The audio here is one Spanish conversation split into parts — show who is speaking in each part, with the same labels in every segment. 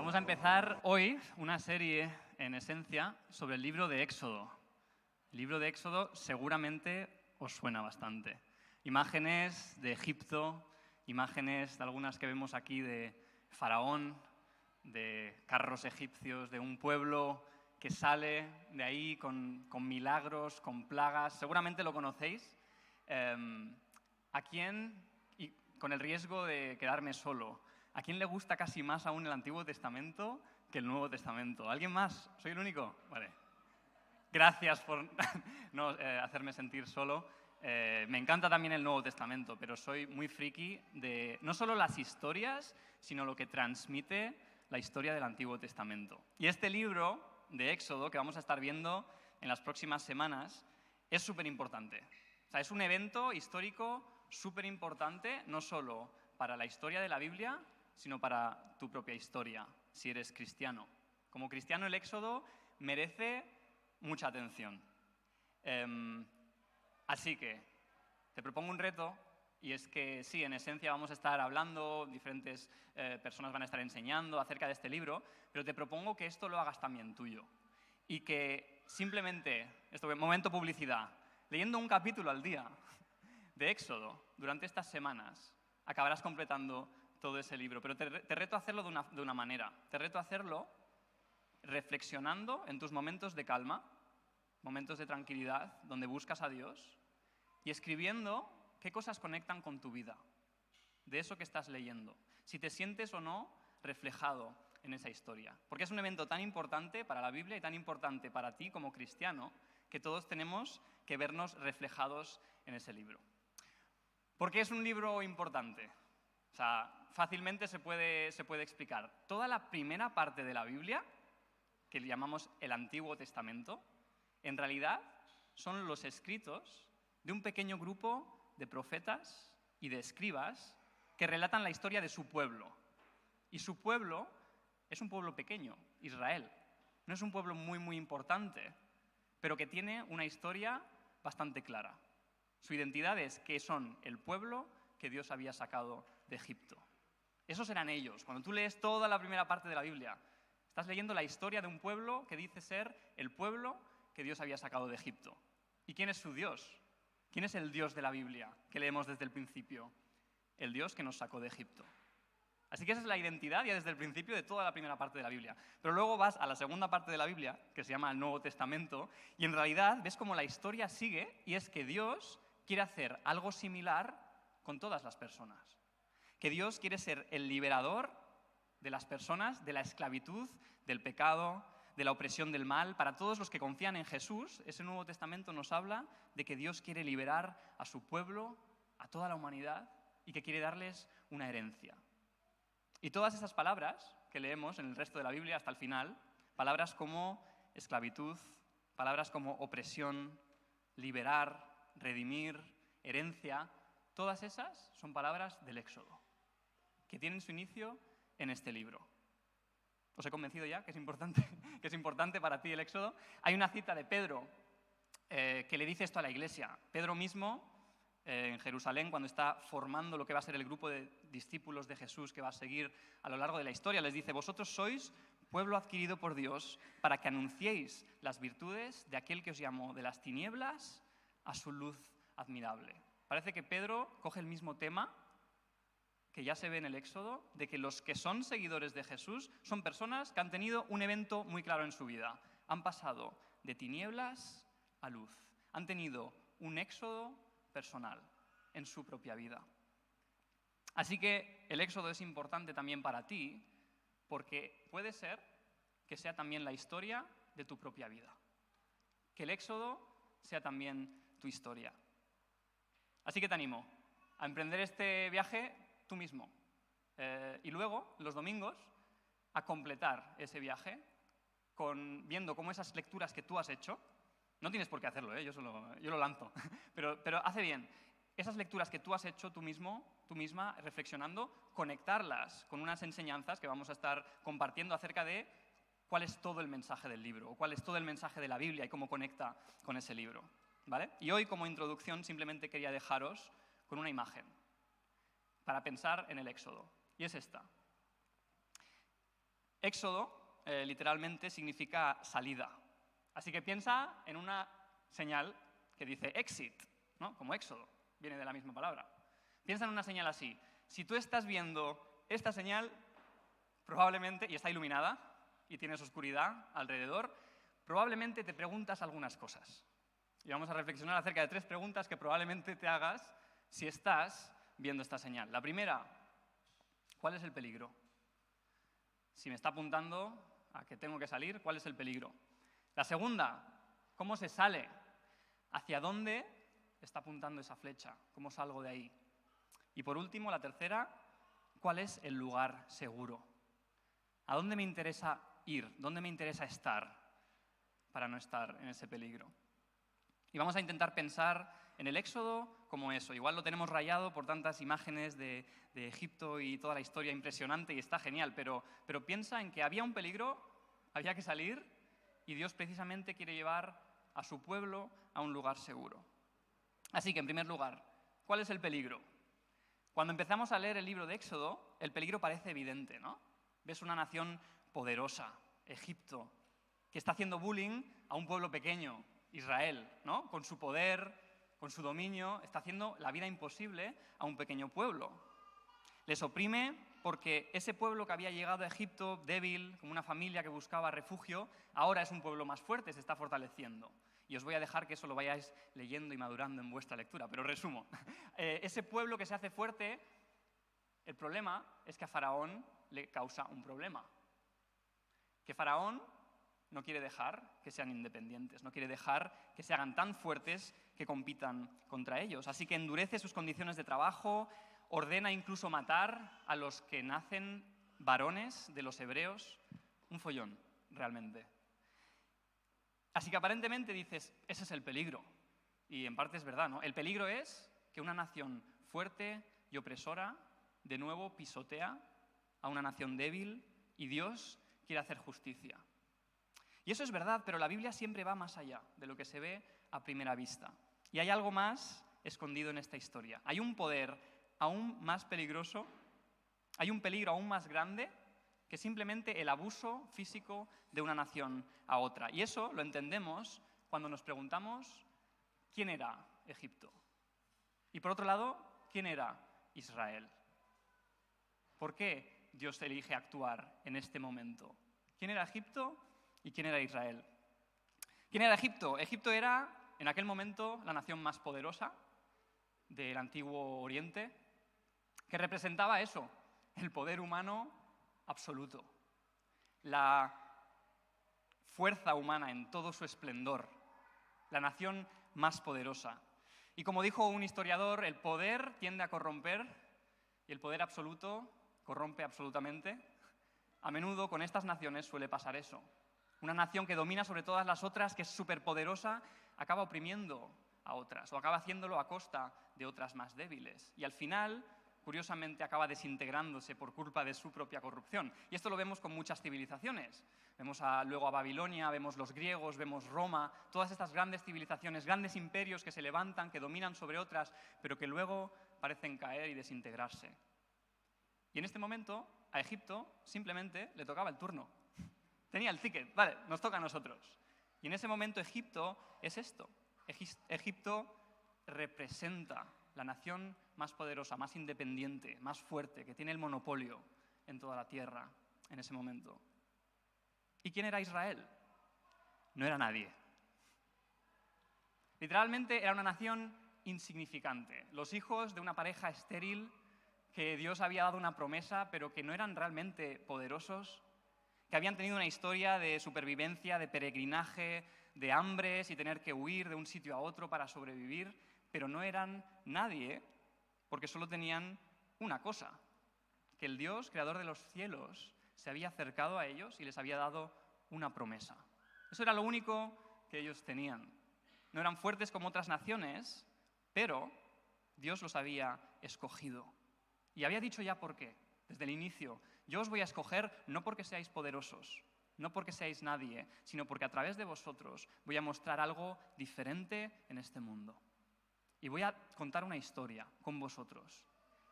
Speaker 1: Vamos a empezar hoy una serie, en esencia, sobre el libro de Éxodo. El libro de Éxodo seguramente os suena bastante. Imágenes de Egipto, imágenes de algunas que vemos aquí de Faraón, de carros egipcios, de un pueblo que sale de ahí con milagros, con plagas. Seguramente lo conocéis. ¿A quién, y con el riesgo de quedarme solo, a quién le gusta casi más aún el Antiguo Testamento que el Nuevo Testamento? ¿Alguien más? ¿Soy el único? Vale. Gracias por no hacerme sentir solo. Me encanta también el Nuevo Testamento, pero soy muy friki de no solo las historias, sino lo que transmite la historia del Antiguo Testamento. Y este libro de Éxodo, que vamos a estar viendo en las próximas semanas, es súper importante. O sea, es un evento histórico súper importante, no solo para la historia de la Biblia, sino para tu propia historia, si eres cristiano. Como cristiano, el Éxodo merece mucha atención. Así que te propongo un reto, y es que sí, en esencia vamos a estar hablando, diferentes personas van a estar enseñando acerca de este libro, pero te propongo que esto lo hagas también tuyo. Y que simplemente, momento publicidad, leyendo un capítulo al día de Éxodo durante estas semanas, acabarás completando todo ese libro. Pero te reto a hacerlo de una manera. Te reto a hacerlo reflexionando en tus momentos de calma, momentos de tranquilidad, donde buscas a Dios, y escribiendo qué cosas conectan con tu vida, de eso que estás leyendo. Si te sientes o no reflejado en esa historia. Porque es un evento tan importante para la Biblia y tan importante para ti como cristiano, que todos tenemos que vernos reflejados en ese libro. ¿Por qué es un libro importante? O sea, fácilmente se puede explicar. Toda la primera parte de la Biblia, que le llamamos el Antiguo Testamento, en realidad son los escritos de un pequeño grupo de profetas y de escribas que relatan la historia de su pueblo. Y su pueblo es un pueblo pequeño, Israel. No es un pueblo muy importante, pero que tiene una historia bastante clara. Su identidad es que son el pueblo que Dios había sacado de Egipto. Esos eran ellos. Cuando tú lees toda la primera parte de la Biblia, estás leyendo la historia de un pueblo que dice ser el pueblo que Dios había sacado de Egipto. ¿Y quién es su Dios? ¿Quién es el Dios de la Biblia que leemos desde el principio? El Dios que nos sacó de Egipto. Así que esa es la identidad ya desde el principio de toda la primera parte de la Biblia. Pero luego vas a la segunda parte de la Biblia, que se llama el Nuevo Testamento, y en realidad ves cómo la historia sigue, y es que Dios quiere hacer algo similar con todas las personas. Que Dios quiere ser el liberador de las personas, de la esclavitud, del pecado, de la opresión del mal. Para todos los que confían en Jesús, ese Nuevo Testamento nos habla de que Dios quiere liberar a su pueblo, a toda la humanidad, y que quiere darles una herencia. Y todas esas palabras que leemos en el resto de la Biblia hasta el final, palabras como esclavitud, palabras como opresión, liberar, redimir, herencia, todas esas son palabras del Éxodo, que tienen su inicio en este libro. ¿Os he convencido ya que es importante para ti el Éxodo? Hay una cita de Pedro que le dice esto a la iglesia. Pedro mismo, en Jerusalén, cuando está formando lo que va a ser el grupo de discípulos de Jesús que va a seguir a lo largo de la historia, les dice: vosotros sois pueblo adquirido por Dios para que anunciéis las virtudes de aquel que os llamó de las tinieblas a su luz admirable. Parece que Pedro coge el mismo tema que ya se ve en el Éxodo, de que los que son seguidores de Jesús son personas que han tenido un evento muy claro en su vida. Han pasado de tinieblas a luz. Han tenido un éxodo personal en su propia vida. Así que el Éxodo es importante también para ti, porque puede ser que sea también la historia de tu propia vida. Que el Éxodo sea también tu historia. Así que te animo a emprender este viaje tú mismo. Y luego, los domingos, a completar ese viaje viendo cómo esas lecturas que tú has hecho, no tienes por qué hacerlo, yo lo lanzo, pero hace bien, esas lecturas que tú has hecho tú mismo, tú misma, reflexionando, conectarlas con unas enseñanzas que vamos a estar compartiendo acerca de cuál es todo el mensaje del libro, o cuál es todo el mensaje de la Biblia y cómo conecta con ese libro, ¿vale? Y hoy, como introducción, simplemente quería dejaros con una imagen para pensar en el Éxodo, y es esta. Éxodo, literalmente, significa salida. Así que piensa en una señal que dice exit, ¿no? Como éxodo, viene de la misma palabra. Piensa en una señal así. Si tú estás viendo esta señal, probablemente, y está iluminada, y tienes oscuridad alrededor, probablemente te preguntas algunas cosas. Y vamos a reflexionar acerca de 3 preguntas que probablemente te hagas si estás viendo esta señal. La primera, ¿cuál es el peligro? Si me está apuntando a que tengo que salir, ¿cuál es el peligro? La segunda, ¿cómo se sale? ¿Hacia dónde está apuntando esa flecha? ¿Cómo salgo de ahí? Y por último, la tercera, ¿cuál es el lugar seguro? ¿A dónde me interesa ir? ¿Dónde me interesa estar para no estar en ese peligro? Y vamos a intentar pensar en el Éxodo como eso. Igual lo tenemos rayado por tantas imágenes de Egipto y toda la historia impresionante y está genial, pero piensa en que había un peligro, había que salir y Dios precisamente quiere llevar a su pueblo a un lugar seguro. Así que, en primer lugar, ¿cuál es el peligro? Cuando empezamos a leer el libro de Éxodo, el peligro parece evidente, ¿no? Ves una nación poderosa, Egipto, que está haciendo bullying a un pueblo pequeño, Israel, ¿no? Con su poder, con su dominio, está haciendo la vida imposible a un pequeño pueblo. Les oprime porque ese pueblo que había llegado a Egipto, débil, como una familia que buscaba refugio, ahora es un pueblo más fuerte, se está fortaleciendo. Y os voy a dejar que eso lo vayáis leyendo y madurando en vuestra lectura, pero resumo. Ese pueblo que se hace fuerte, el problema es que a Faraón le causa un problema. Que Faraón no quiere dejar que sean independientes, no quiere dejar que se hagan tan fuertes que compitan contra ellos. Así que endurece sus condiciones de trabajo, ordena incluso matar a los que nacen varones de los hebreos. Un follón, realmente. Así que aparentemente dices, ese es el peligro. Y en parte es verdad, ¿no? El peligro es que una nación fuerte y opresora de nuevo pisotea a una nación débil y Dios quiere hacer justicia. Y eso es verdad, pero la Biblia siempre va más allá de lo que se ve a primera vista. Y hay algo más escondido en esta historia. Hay un poder aún más peligroso, hay un peligro aún más grande que simplemente el abuso físico de una nación a otra. Y eso lo entendemos cuando nos preguntamos quién era Egipto. Y por otro lado, ¿quién era Israel? ¿Por qué Dios elige actuar en este momento? ¿Quién era Egipto y quién era Israel? ¿Quién era Egipto? Egipto era, en aquel momento, la nación más poderosa del Antiguo Oriente, que representaba eso, el poder humano absoluto, la fuerza humana en todo su esplendor, la nación más poderosa. Y como dijo un historiador, el poder tiende a corromper y el poder absoluto corrompe absolutamente. A menudo con estas naciones suele pasar eso. Una nación que domina sobre todas las otras, que es superpoderosa, acaba oprimiendo a otras o acaba haciéndolo a costa de otras más débiles. Y al final, curiosamente, acaba desintegrándose por culpa de su propia corrupción. Y esto lo vemos con muchas civilizaciones. Vemos luego a Babilonia, vemos los griegos, vemos Roma, todas estas grandes civilizaciones, grandes imperios que se levantan, que dominan sobre otras, pero que luego parecen caer y desintegrarse. Y en este momento, a Egipto simplemente le tocaba el turno. Tenía el ticket, vale, nos toca a nosotros. Y en ese momento Egipto es esto. Egipto representa la nación más poderosa, más independiente, más fuerte, que tiene el monopolio en toda la tierra en ese momento. ¿Y quién era Israel? No era nadie. Literalmente era una nación insignificante, los hijos de una pareja estéril que Dios había dado una promesa, pero que no eran realmente poderosos, que habían tenido una historia de supervivencia, de peregrinaje, de hambres y tener que huir de un sitio a otro para sobrevivir, pero no eran nadie, porque solo tenían una cosa, que el Dios, creador de los cielos, se había acercado a ellos y les había dado una promesa. Eso era lo único que ellos tenían. No eran fuertes como otras naciones, pero Dios los había escogido. Y había dicho ya por qué, desde el inicio. Yo os voy a escoger no porque seáis poderosos, no porque seáis nadie, sino porque a través de vosotros voy a mostrar algo diferente en este mundo. Y voy a contar una historia con vosotros.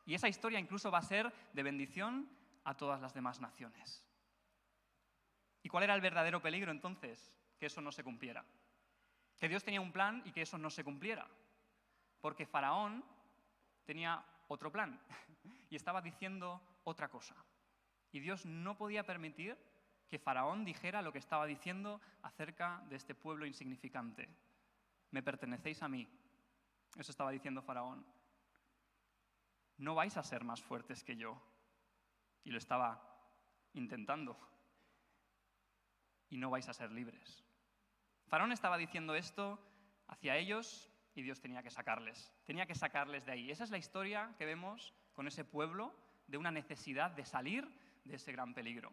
Speaker 1: Y esa historia incluso va a ser de bendición a todas las demás naciones. ¿Y cuál era el verdadero peligro entonces? Que eso no se cumpliera. Que Dios tenía un plan y que eso no se cumpliera. Porque Faraón tenía otro plan y estaba diciendo otra cosa. Y Dios no podía permitir que Faraón dijera lo que estaba diciendo acerca de este pueblo insignificante. Me pertenecéis a mí. Eso estaba diciendo Faraón. No vais a ser más fuertes que yo. Y lo estaba intentando. Y no vais a ser libres. Faraón estaba diciendo esto hacia ellos y Dios tenía que sacarles. Tenía que sacarles de ahí. Esa es la historia que vemos con ese pueblo de una necesidad de salir de ese gran peligro.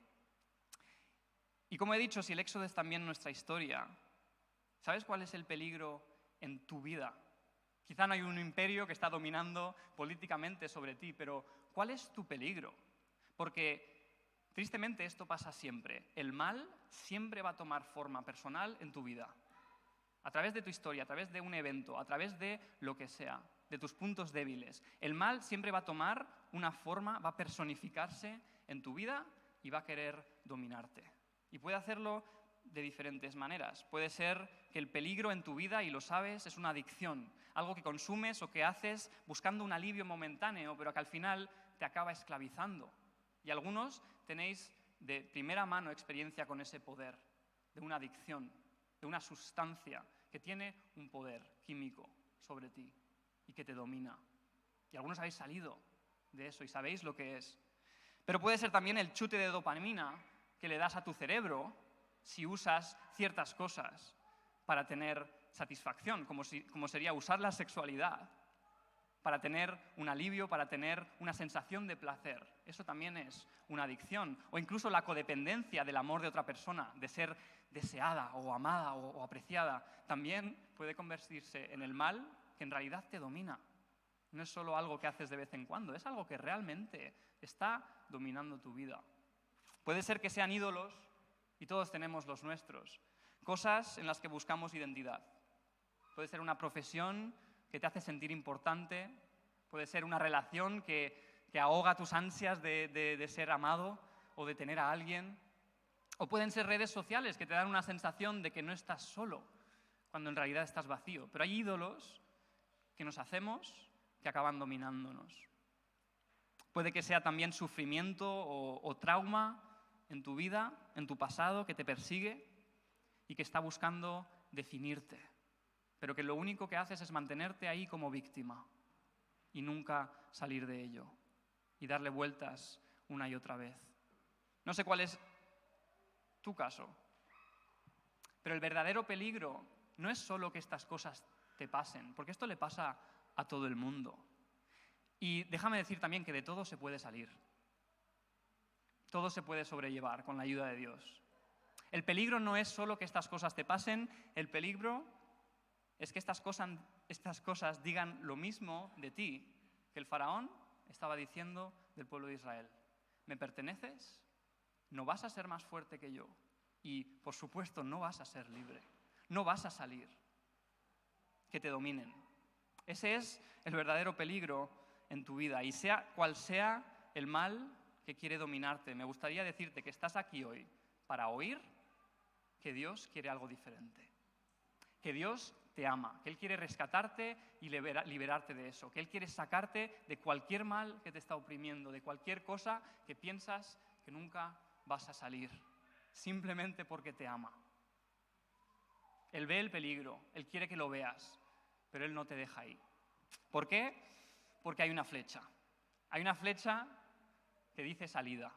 Speaker 1: Y como he dicho, si el Éxodo es también nuestra historia, ¿sabes cuál es el peligro en tu vida? Quizá no hay un imperio que está dominando políticamente sobre ti, pero ¿cuál es tu peligro? Porque tristemente esto pasa siempre. El mal siempre va a tomar forma personal en tu vida. A través de tu historia, a través de un evento, a través de lo que sea, de tus puntos débiles. El mal siempre va a tomar una forma, va a personificarse en tu vida y va a querer dominarte. Y puede hacerlo de diferentes maneras. Puede ser que el peligro en tu vida, y lo sabes, es una adicción. Algo que consumes o que haces buscando un alivio momentáneo, pero que al final te acaba esclavizando. Y algunos tenéis de primera mano experiencia con ese poder, de una adicción, de una sustancia que tiene un poder químico sobre ti y que te domina. Y algunos habéis salido de eso y sabéis lo que es. Pero puede ser también el chute de dopamina que le das a tu cerebro si usas ciertas cosas para tener satisfacción, como sería usar la sexualidad para tener un alivio, para tener una sensación de placer. Eso también es una adicción. O incluso la codependencia del amor de otra persona, de ser deseada o amada o apreciada, también puede convertirse en el mal que en realidad te domina. No es solo algo que haces de vez en cuando, es algo que realmente está dominando tu vida. Puede ser que sean ídolos, y todos tenemos los nuestros, cosas en las que buscamos identidad. Puede ser una profesión que te hace sentir importante, puede ser una relación que ahoga tus ansias de ser amado o de tener a alguien, o pueden ser redes sociales que te dan una sensación de que no estás solo, cuando en realidad estás vacío. Pero hay ídolos que nos hacemos que acaban dominándonos. Puede que sea también sufrimiento o trauma en tu vida, en tu pasado, que te persigue y que está buscando definirte, pero que lo único que haces es mantenerte ahí como víctima y nunca salir de ello y darle vueltas una y otra vez. No sé cuál es tu caso, pero el verdadero peligro no es solo que estas cosas te pasen, porque esto le pasa a todo el mundo. Y déjame decir también que de todo se puede salir. Todo se puede sobrellevar con la ayuda de Dios. El peligro no es solo que estas cosas te pasen, el peligro es que estas cosas digan lo mismo de ti que el faraón estaba diciendo del pueblo de Israel. ¿Me perteneces? No vas a ser más fuerte que yo. Y, por supuesto, no vas a ser libre. No vas a salir. Que te dominen. Ese es el verdadero peligro en tu vida. Y sea cual sea el mal que quiere dominarte, me gustaría decirte que estás aquí hoy para oír que Dios quiere algo diferente. Que Dios te ama, que Él quiere rescatarte y liberarte de eso, que Él quiere sacarte de cualquier mal que te está oprimiendo, de cualquier cosa que piensas que nunca vas a salir, simplemente porque te ama. Él ve el peligro, Él quiere que lo veas, pero Él no te deja ahí. ¿Por qué? Porque hay una flecha. Hay una flecha que dice salida.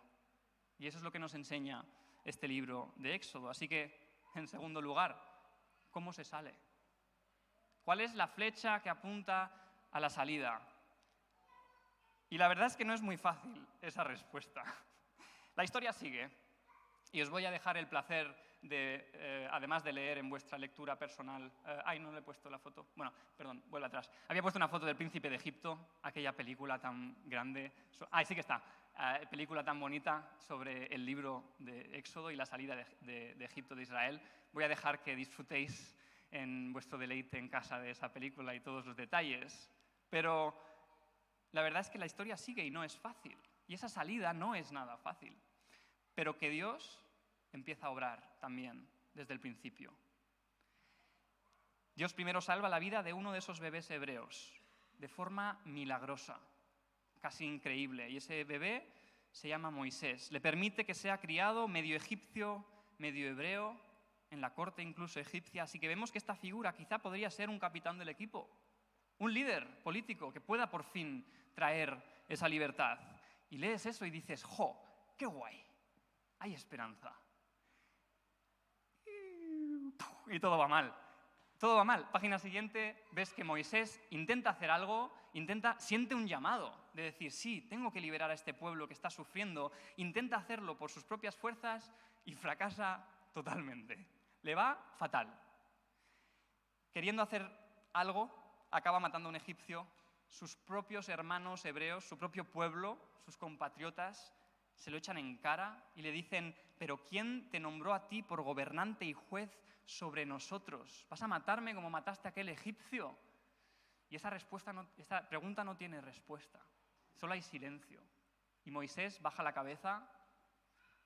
Speaker 1: Y eso es lo que nos enseña este libro de Éxodo. Así que, en segundo lugar, ¿cómo se sale? ¿Cuál es la flecha que apunta a la salida? Y la verdad es que no es muy fácil esa respuesta. La historia sigue. Y os voy a dejar el placer de, además de leer en vuestra lectura personal... no le he puesto la foto. Bueno, perdón, vuelvo atrás. Había puesto una foto del Príncipe de Egipto, aquella película tan grande. Sí que está. Película tan bonita sobre el libro de Éxodo y la salida de Egipto de Israel. Voy a dejar que disfrutéis en vuestro deleite en casa de esa película y todos los detalles. Pero la verdad es que la historia sigue y no es fácil. Y esa salida no es nada fácil. Pero que Dios empieza a obrar también desde el principio. Dios primero salva la vida de uno de esos bebés hebreos, de forma milagrosa, casi increíble. Y ese bebé se llama Moisés. Le permite que sea criado medio egipcio, medio hebreo, en la corte incluso egipcia. Así que vemos que esta figura quizá podría ser un capitán del equipo, un líder político que pueda por fin traer esa libertad. Y lees eso y dices, ¡jo, qué guay! Hay esperanza. Y todo va mal. Todo va mal. Página siguiente, ves que Moisés intenta hacer algo, siente un llamado de decir, sí, tengo que liberar a este pueblo que está sufriendo. Intenta hacerlo por sus propias fuerzas y fracasa totalmente. Le va fatal. Queriendo hacer algo, acaba matando a un egipcio. Sus propios hermanos hebreos, su propio pueblo, sus compatriotas, se lo echan en cara y le dicen, ¿pero quién te nombró a ti por gobernante y juez sobre nosotros? ¿Vas a matarme como mataste a aquel egipcio? Y esa pregunta no tiene respuesta, solo hay silencio. Y Moisés baja la cabeza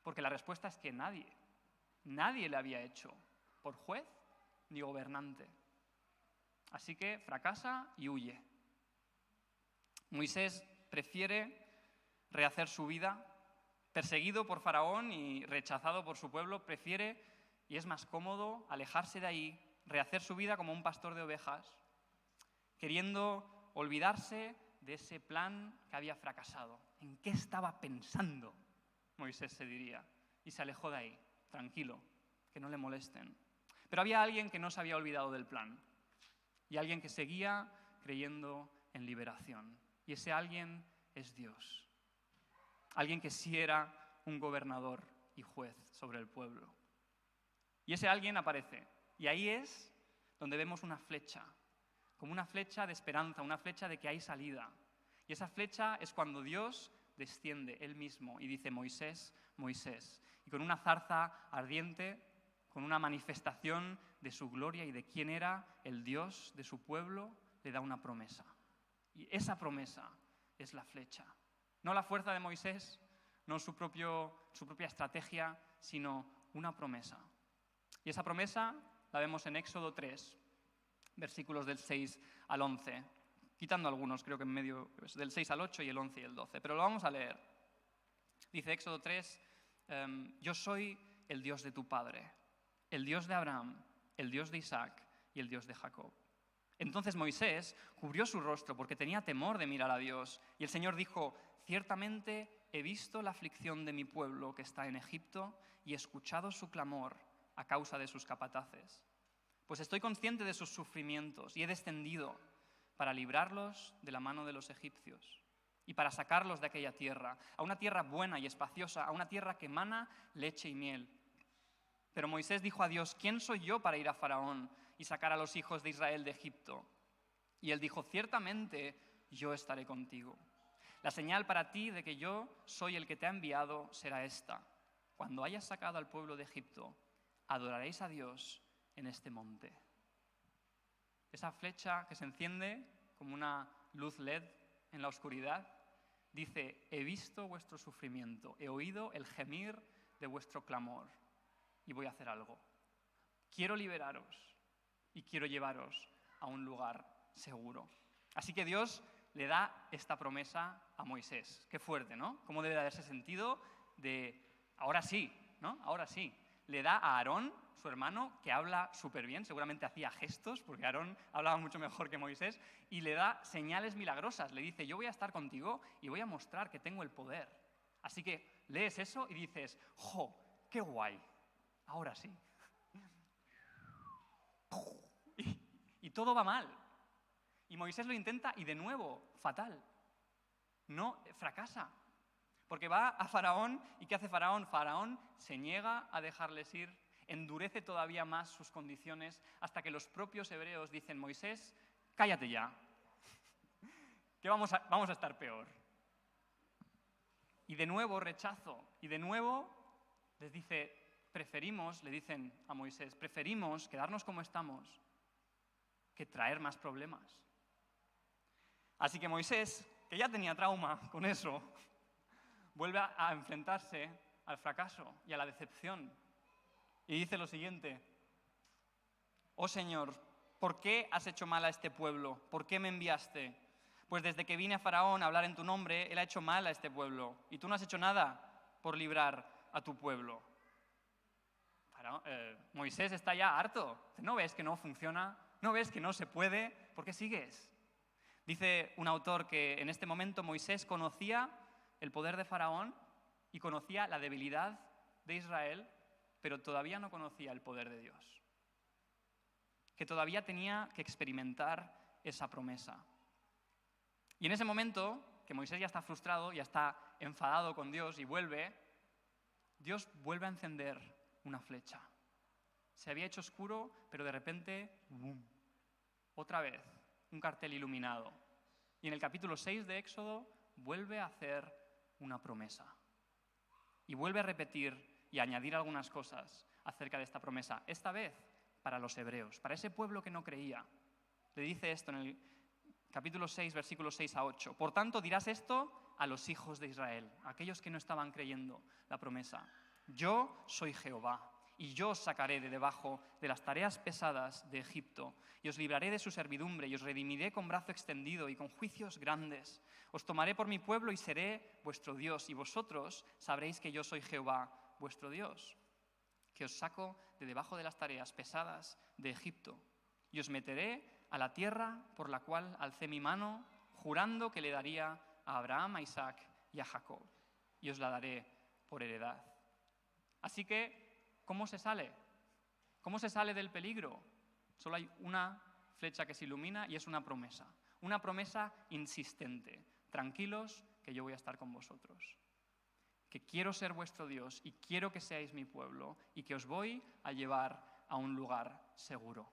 Speaker 1: porque la respuesta es que nadie le había hecho por juez ni gobernante. Así que fracasa y huye. Moisés prefiere rehacer su vida, perseguido por Faraón y rechazado por su pueblo, prefiere, y es más cómodo, alejarse de ahí, rehacer su vida como un pastor de ovejas, queriendo olvidarse de ese plan que había fracasado. ¿En qué estaba pensando? Moisés se diría, y se alejó de ahí, tranquilo, que no le molesten. Pero había alguien que no se había olvidado del plan, y alguien que seguía creyendo en liberación. Y ese alguien es Dios. Alguien que sí era un gobernador y juez sobre el pueblo. Y ese alguien aparece. Y ahí es donde vemos una flecha, como una flecha de esperanza, una flecha de que hay salida. Y esa flecha es cuando Dios desciende Él mismo y dice, Moisés, Moisés. Y con una zarza ardiente, con una manifestación de su gloria y de quién era el Dios de su pueblo, le da una promesa. Y esa promesa es la flecha. No la fuerza de Moisés, no su propia estrategia, sino una promesa. Y esa promesa la vemos en Éxodo 3, versículos del 6 al 11, quitando algunos, creo que en medio, del 6 al 8 y el 11 y el 12, pero lo vamos a leer. Dice Éxodo 3, yo soy el Dios de tu padre, el Dios de Abraham, el Dios de Isaac y el Dios de Jacob. Entonces Moisés cubrió su rostro porque tenía temor de mirar a Dios. Y el Señor dijo, ciertamente he visto la aflicción de mi pueblo que está en Egipto y he escuchado su clamor a causa de sus capataces. Pues estoy consciente de sus sufrimientos y he descendido para librarlos de la mano de los egipcios y para sacarlos de aquella tierra, a una tierra buena y espaciosa, a una tierra que emana leche y miel. Pero Moisés dijo a Dios, ¿quién soy yo para ir a Faraón y sacar a los hijos de Israel de Egipto? Y él dijo, ciertamente yo estaré contigo. La señal para ti de que yo soy el que te ha enviado será esta. Cuando hayas sacado al pueblo de Egipto, adoraréis a Dios en este monte. Esa flecha que se enciende como una luz LED en la oscuridad, dice, he visto vuestro sufrimiento, he oído el gemir de vuestro clamor y voy a hacer algo. Quiero liberaros y quiero llevaros a un lugar seguro. Así que Dios le da esta promesa a Moisés. Qué fuerte, ¿no? ¿Cómo debe de haberse sentido de, ahora sí, ¿no? Ahora sí. Le da a Aarón, su hermano, que habla súper bien, seguramente hacía gestos, porque Aarón hablaba mucho mejor que Moisés, y le da señales milagrosas. Le dice, yo voy a estar contigo y voy a mostrar que tengo el poder. Así que lees eso y dices, ¡jo, qué guay! Ahora sí. Y todo va mal. Y Moisés lo intenta y de nuevo, fatal. No, fracasa. Porque va a Faraón y ¿qué hace Faraón? Faraón se niega a dejarles ir, endurece todavía más sus condiciones hasta que los propios hebreos dicen, Moisés, cállate ya, que vamos a estar peor. Y de nuevo rechazo, y de nuevo les dice, le dicen a Moisés, preferimos quedarnos como estamos que traer más problemas. Así que Moisés, que ya tenía trauma con eso, vuelve a enfrentarse al fracaso y a la decepción Y dice lo siguiente: «Oh Señor, ¿por qué has hecho mal a este pueblo? ¿Por qué me enviaste? Pues desde que vine a Faraón a hablar en tu nombre, él ha hecho mal a este pueblo, y tú no has hecho nada por librar a tu pueblo». Moisés está ya harto. ¿No ves que no funciona? ¿No ves que no se puede? ¿Por qué sigues? Dice un autor que en este momento Moisés conocía el poder de Faraón y conocía la debilidad de Israel, pero todavía no conocía el poder de Dios. Que todavía tenía que experimentar esa promesa. Y en ese momento, que Moisés ya está frustrado, ya está enfadado con Dios y Dios vuelve a encender una flecha. Se había hecho oscuro, pero de repente, ¡bum!, otra vez, un cartel iluminado. Y en el capítulo 6 de Éxodo vuelve a hacer una promesa. Y vuelve a repetir y añadir algunas cosas acerca de esta promesa. Esta vez para los hebreos, para ese pueblo que no creía. Le dice esto en el capítulo 6, versículos 6 a 8. «Por tanto, dirás esto a los hijos de Israel, a aquellos que no estaban creyendo la promesa. Yo soy Jehová, y yo os sacaré de debajo de las tareas pesadas de Egipto, y os libraré de su servidumbre, y os redimiré con brazo extendido y con juicios grandes. Os tomaré por mi pueblo y seré vuestro Dios, y vosotros sabréis que yo soy Jehová, vuestro Dios, que os saco de debajo de las tareas pesadas de Egipto, y os meteré a la tierra por la cual alcé mi mano, jurando que le daría a Abraham, a Isaac y a Jacob, y os la daré por heredad». Así que, ¿cómo se sale? ¿Cómo se sale del peligro? Solo hay una flecha que se ilumina y es una promesa insistente. Tranquilos, que yo voy a estar con vosotros. Que quiero ser vuestro Dios y quiero que seáis mi pueblo y que os voy a llevar a un lugar seguro.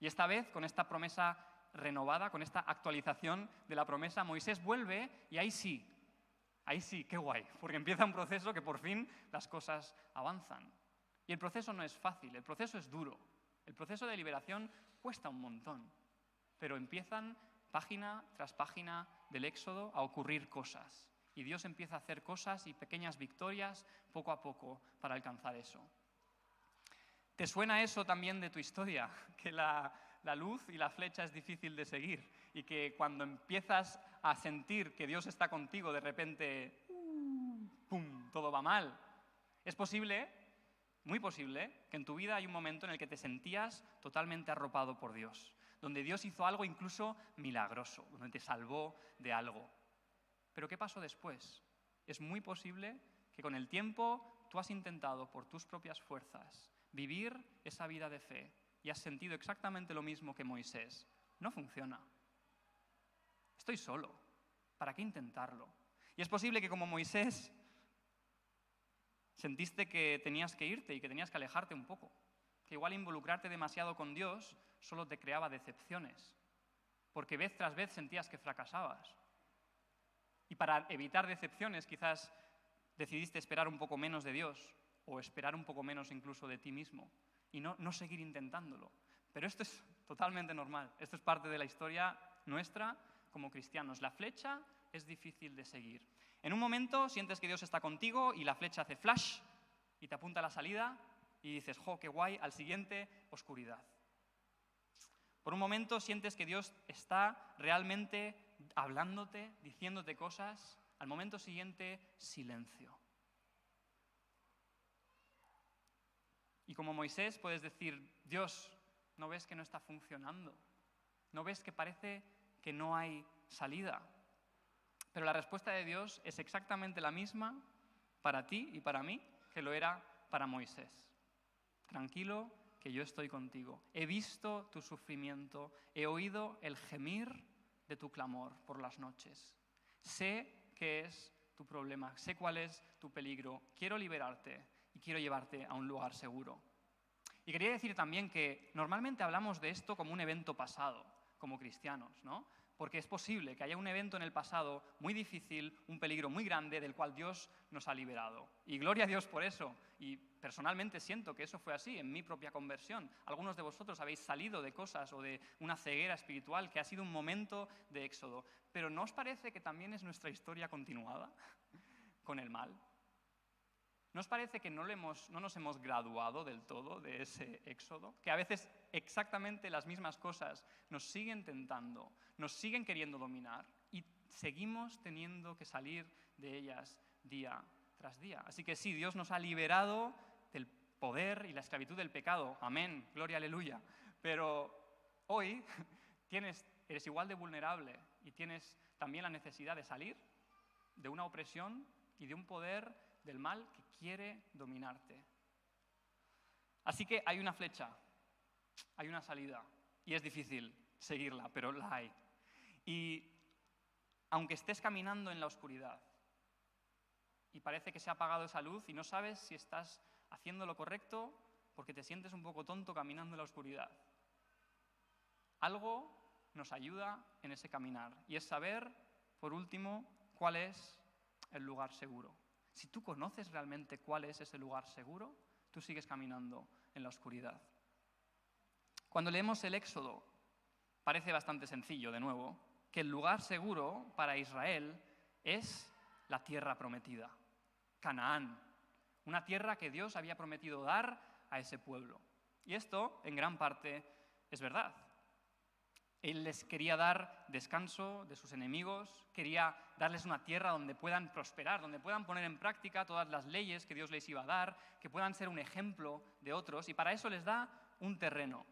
Speaker 1: Y esta vez, con esta promesa renovada, con esta actualización de la promesa, Moisés vuelve y ahí sí, qué guay, porque empieza un proceso que por fin las cosas avanzan. Y el proceso no es fácil, el proceso es duro. El proceso de liberación cuesta un montón, pero empiezan página tras página del Éxodo a ocurrir cosas. Y Dios empieza a hacer cosas y pequeñas victorias poco a poco para alcanzar eso. ¿Te suena eso también de tu historia? Que la luz y la flecha es difícil de seguir y que cuando empiezas a sentir que Dios está contigo, de repente, ¡pum!, todo va mal. Es posible, muy posible, que en tu vida hay un momento en el que te sentías totalmente arropado por Dios, donde Dios hizo algo incluso milagroso, donde te salvó de algo. Pero ¿qué pasó después? Es muy posible que con el tiempo tú has intentado por tus propias fuerzas vivir esa vida de fe y has sentido exactamente lo mismo que Moisés. No funciona. Estoy solo. ¿Para qué intentarlo? Y es posible que como Moisés sentiste que tenías que irte y que tenías que alejarte un poco, que igual involucrarte demasiado con Dios solo te creaba decepciones, porque vez tras vez sentías que fracasabas. Y para evitar decepciones quizás decidiste esperar un poco menos de Dios o esperar un poco menos incluso de ti mismo y no seguir intentándolo. Pero esto es totalmente normal, esto es parte de la historia nuestra como cristianos. La flecha es difícil de seguir. En un momento sientes que Dios está contigo y la flecha hace flash y te apunta a la salida y dices, ¡jo, qué guay! Al siguiente, oscuridad. Por un momento sientes que Dios está realmente hablándote, diciéndote cosas. Al momento siguiente, silencio. Y como Moisés puedes decir, Dios, ¿no ves que no está funcionando? ¿No ves que parece que no hay salida? Pero la respuesta de Dios es exactamente la misma para ti y para mí que lo era para Moisés. Tranquilo, que yo estoy contigo. He visto tu sufrimiento, he oído el gemir de tu clamor por las noches. Sé qué es tu problema, sé cuál es tu peligro. Quiero liberarte y quiero llevarte a un lugar seguro. Y quería decir también que normalmente hablamos de esto como un evento pasado, como cristianos, ¿no? Porque es posible que haya un evento en el pasado muy difícil, un peligro muy grande del cual Dios nos ha liberado. Y gloria a Dios por eso. Y personalmente siento que eso fue así en mi propia conversión. Algunos de vosotros habéis salido de cosas o de una ceguera espiritual que ha sido un momento de éxodo. Pero ¿no os parece que también es nuestra historia continuada con el mal? ¿No os parece que no nos hemos graduado del todo de ese éxodo? Que a veces exactamente las mismas cosas nos siguen tentando, nos siguen queriendo dominar y seguimos teniendo que salir de ellas día tras día. Así que sí, Dios nos ha liberado del poder y la esclavitud del pecado. Amén, gloria, aleluya. Pero hoy eres igual de vulnerable y tienes también la necesidad de salir de una opresión y de un poder del mal que quiere dominarte. Así que hay una flecha, hay una salida, y es difícil seguirla, pero la hay. Y aunque estés caminando en la oscuridad y parece que se ha apagado esa luz y no sabes si estás haciendo lo correcto porque te sientes un poco tonto caminando en la oscuridad, algo nos ayuda en ese caminar, y es saber, por último, cuál es el lugar seguro. Si tú conoces realmente cuál es ese lugar seguro, tú sigues caminando en la oscuridad. Cuando leemos el Éxodo, parece bastante sencillo, de nuevo, que el lugar seguro para Israel es la tierra prometida, Canaán, una tierra que Dios había prometido dar a ese pueblo. Y esto, en gran parte, es verdad. Él les quería dar descanso de sus enemigos, quería darles una tierra donde puedan prosperar, donde puedan poner en práctica todas las leyes que Dios les iba a dar, que puedan ser un ejemplo de otros, y para eso les da un terreno.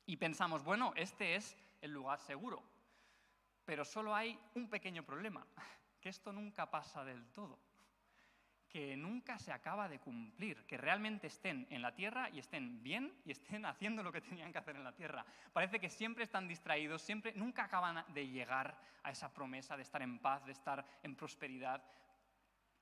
Speaker 1: Y pensamos, bueno, este es el lugar seguro, pero solo hay un pequeño problema, que esto nunca pasa del todo, que nunca se acaba de cumplir, que realmente estén en la tierra y estén bien y estén haciendo lo que tenían que hacer en la tierra. Parece que siempre están distraídos, nunca acaban de llegar a esa promesa de estar en paz, de estar en prosperidad,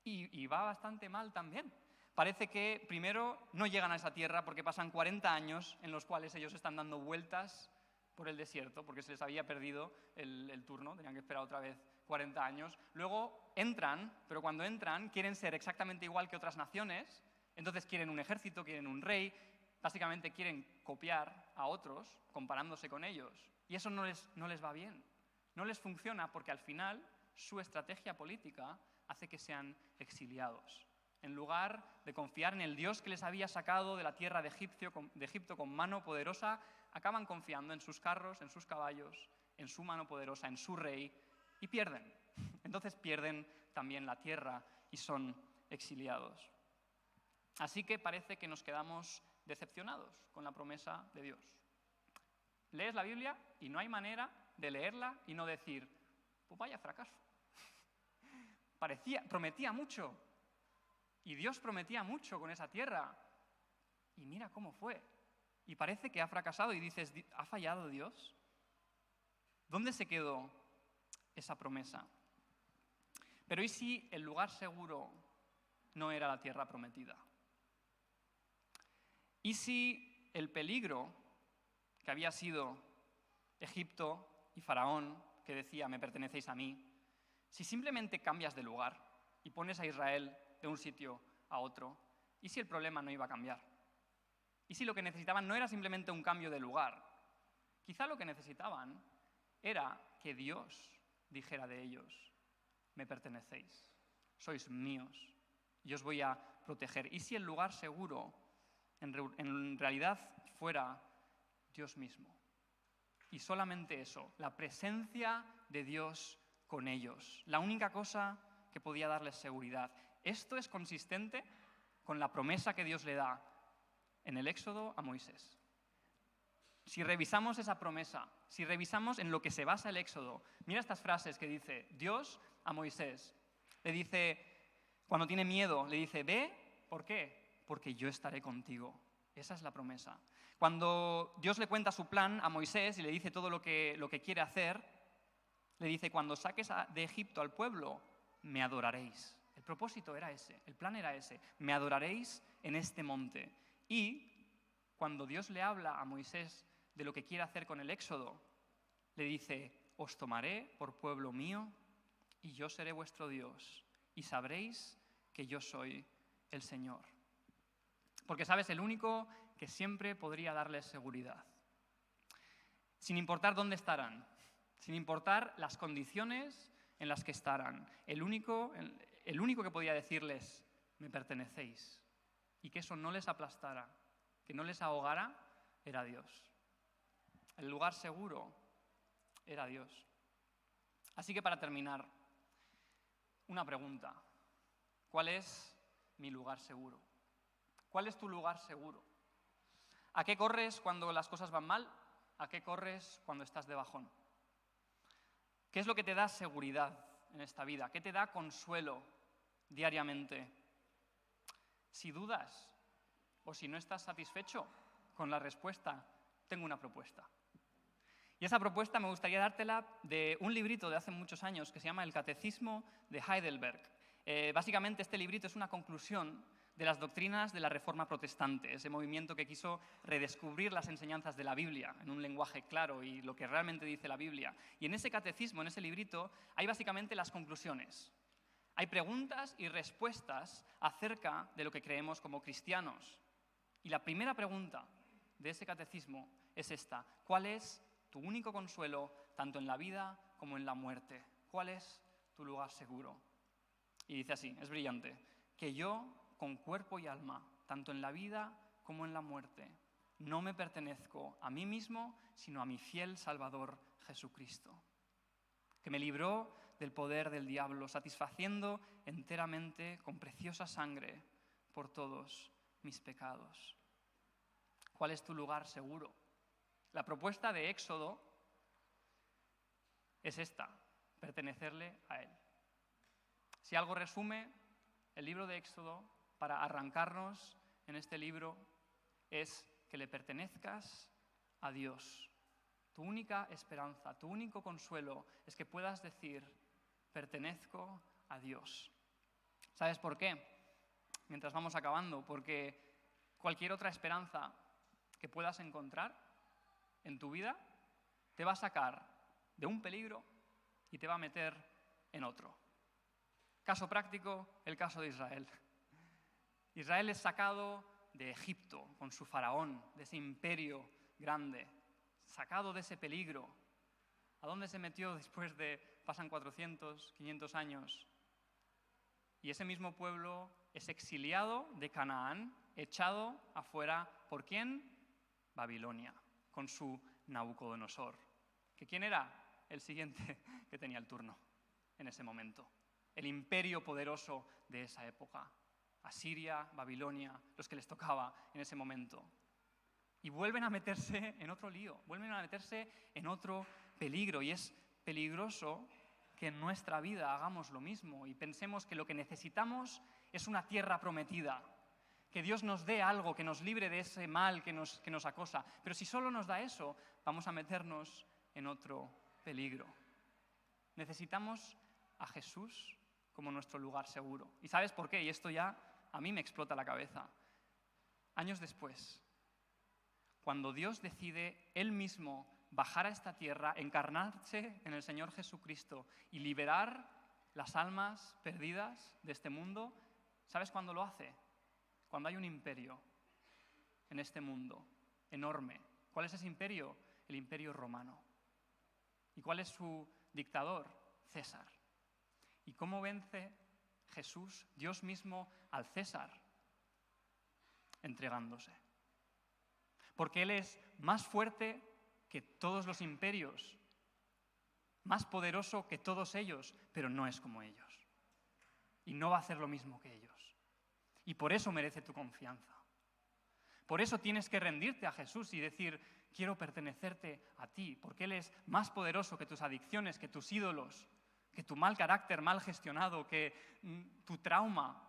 Speaker 1: y va bastante mal también. Parece que primero no llegan a esa tierra porque pasan 40 años en los cuales ellos están dando vueltas por el desierto, porque se les había perdido el turno, tenían que esperar otra vez 40 años. Luego entran, pero cuando entran quieren ser exactamente igual que otras naciones, entonces quieren un ejército, quieren un rey, básicamente quieren copiar a otros comparándose con ellos. Y eso no les va bien, no les funciona porque al final su estrategia política hace que sean exiliados. En lugar de confiar en el Dios que les había sacado de la tierra de Egipto con mano poderosa, acaban confiando en sus carros, en sus caballos, en su mano poderosa, en su rey, y pierden. Entonces pierden también la tierra y son exiliados. Así que parece que nos quedamos decepcionados con la promesa de Dios. Lees la Biblia y no hay manera de leerla y no decir, pues vaya fracaso. Prometía mucho, y Dios prometía mucho con esa tierra, y mira cómo fue. Y parece que ha fracasado y dices, ¿ha fallado Dios? ¿Dónde se quedó esa promesa? Pero ¿y si el lugar seguro no era la tierra prometida? ¿Y si el peligro que había sido Egipto y Faraón, que decía, me pertenecéis a mí, si simplemente cambias de lugar y pones a Israel de un sitio a otro, ¿y si el problema no iba a cambiar? ¿Y si lo que necesitaban no era simplemente un cambio de lugar? Quizá lo que necesitaban era que Dios dijera de ellos, me pertenecéis, sois míos, y os voy a proteger. ¿Y si el lugar seguro en realidad fuera Dios mismo? Y solamente eso, la presencia de Dios con ellos, la única cosa que podía darles seguridad. Esto es consistente con la promesa que Dios le da en el Éxodo a Moisés. Si revisamos esa promesa, si revisamos en lo que se basa el Éxodo, mira estas frases que dice Dios a Moisés. Le dice, cuando tiene miedo, le dice, ve, ¿por qué? Porque yo estaré contigo. Esa es la promesa. Cuando Dios le cuenta su plan a Moisés y le dice todo lo que quiere hacer, le dice, cuando saques de Egipto al pueblo, me adoraréis. El propósito era ese, el plan era ese, me adoraréis en este monte. Y cuando Dios le habla a Moisés de lo que quiere hacer con el Éxodo, le dice, os tomaré por pueblo mío y yo seré vuestro Dios y sabréis que yo soy el Señor. Porque, ¿sabes? El único que siempre podría darles seguridad, sin importar dónde estarán, sin importar las condiciones en las que estarán, el único que podía decirles, me pertenecéis. Y que eso no les aplastara, que no les ahogara, era Dios. El lugar seguro era Dios. Así que para terminar, una pregunta. ¿Cuál es mi lugar seguro? ¿Cuál es tu lugar seguro? ¿A qué corres cuando las cosas van mal? ¿A qué corres cuando estás de bajón? ¿Qué es lo que te da seguridad en esta vida? ¿Qué te da consuelo diariamente? Si dudas o si no estás satisfecho con la respuesta, tengo una propuesta. Y esa propuesta me gustaría dártela de un librito de hace muchos años que se llama El Catecismo de Heidelberg. Básicamente este librito es una conclusión de las doctrinas de la Reforma Protestante, ese movimiento que quiso redescubrir las enseñanzas de la Biblia en un lenguaje claro y lo que realmente dice la Biblia. Y en ese catecismo, en ese librito, hay básicamente las conclusiones. Hay preguntas y respuestas acerca de lo que creemos como cristianos. Y la primera pregunta de ese catecismo es esta: ¿cuál es tu único consuelo tanto en la vida como en la muerte? ¿Cuál es tu lugar seguro? Y dice así, es brillante: que yo, con cuerpo y alma, tanto en la vida como en la muerte, no me pertenezco a mí mismo, sino a mi fiel Salvador Jesucristo, que me libró del poder del diablo, satisfaciendo enteramente con preciosa sangre por todos mis pecados. ¿Cuál es tu lugar seguro? La propuesta de Éxodo es esta: pertenecerle a Él. Si algo resume el libro de Éxodo, para arrancarnos en este libro, es que le pertenezcas a Dios. Tu única esperanza, tu único consuelo es que puedas decir: pertenezco a Dios. ¿Sabes por qué? Mientras vamos acabando, porque cualquier otra esperanza que puedas encontrar en tu vida te va a sacar de un peligro y te va a meter en otro. Caso práctico, el caso de Israel. Israel es sacado de Egipto con su faraón, de ese imperio grande, sacado de ese peligro. ¿A dónde se metió después de, pasan 400, 500 años? Y ese mismo pueblo es exiliado de Canaán, echado afuera, ¿por quién? Babilonia, con su Nabucodonosor. ¿Que quién era? El siguiente que tenía el turno en ese momento. El imperio poderoso de esa época. Asiria, Babilonia, los que les tocaba en ese momento. Y vuelven a meterse en otro lío, vuelven a meterse en otro peligro. Y es peligroso que en nuestra vida hagamos lo mismo y pensemos que lo que necesitamos es una tierra prometida, que Dios nos dé algo que nos libre de ese mal que nos acosa. Pero si solo nos da eso, vamos a meternos en otro peligro. Necesitamos a Jesús como nuestro lugar seguro. ¿Y sabes por qué? Y esto ya a mí me explota la cabeza. Años después, cuando Dios decide Él mismo bajar a esta tierra, encarnarse en el Señor Jesucristo y liberar las almas perdidas de este mundo, ¿sabes cuándo lo hace? Cuando hay un imperio en este mundo enorme. ¿Cuál es ese imperio? El Imperio Romano. ¿Y cuál es su dictador? César. ¿Y cómo vence Jesús, Dios mismo, al César? Entregándose. Porque Él es más fuerte que todos los imperios, más poderoso que todos ellos, pero no es como ellos. Y no va a hacer lo mismo que ellos. Y por eso merece tu confianza. Por eso tienes que rendirte a Jesús y decir: quiero pertenecerte a ti, porque Él es más poderoso que tus adicciones, que tus ídolos, que tu mal carácter mal gestionado, que tu trauma,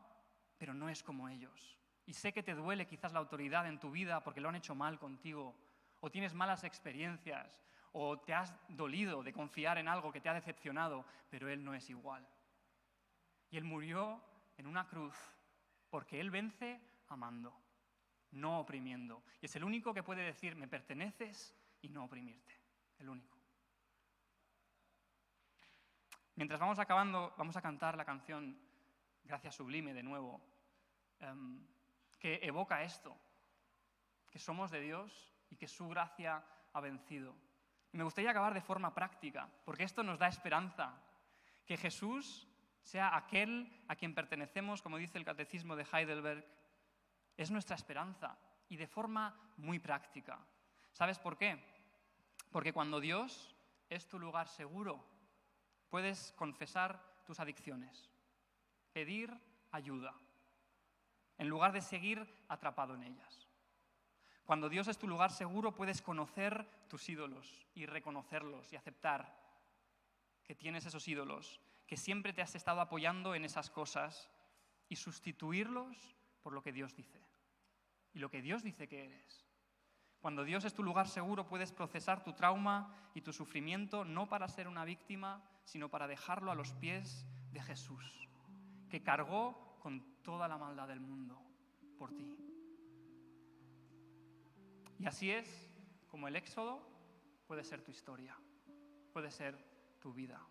Speaker 1: pero no es como ellos. Y sé que te duele quizás la autoridad en tu vida porque lo han hecho mal contigo, o tienes malas experiencias, o te has dolido de confiar en algo que te ha decepcionado, pero Él no es igual. Y Él murió en una cruz porque Él vence amando, no oprimiendo. Y es el único que puede decir: me perteneces, y no oprimirte. El único. Mientras vamos acabando, vamos a cantar la canción Gracia Sublime de nuevo, que evoca esto, que somos de Dios y que su gracia ha vencido. Y me gustaría acabar de forma práctica, porque esto nos da esperanza, que Jesús sea aquel a quien pertenecemos, como dice el Catecismo de Heidelberg, es nuestra esperanza y de forma muy práctica. ¿Sabes por qué? Porque cuando Dios es tu lugar seguro, puedes confesar tus adicciones, pedir ayuda, en lugar de seguir atrapado en ellas. Cuando Dios es tu lugar seguro, puedes conocer tus ídolos y reconocerlos y aceptar que tienes esos ídolos, que siempre te has estado apoyando en esas cosas y sustituirlos por lo que Dios dice y lo que Dios dice que eres. Cuando Dios es tu lugar seguro, puedes procesar tu trauma y tu sufrimiento no para ser una víctima, sino para dejarlo a los pies de Jesús, que cargó con toda la maldad del mundo por ti. Y así es como el Éxodo puede ser tu historia, puede ser tu vida.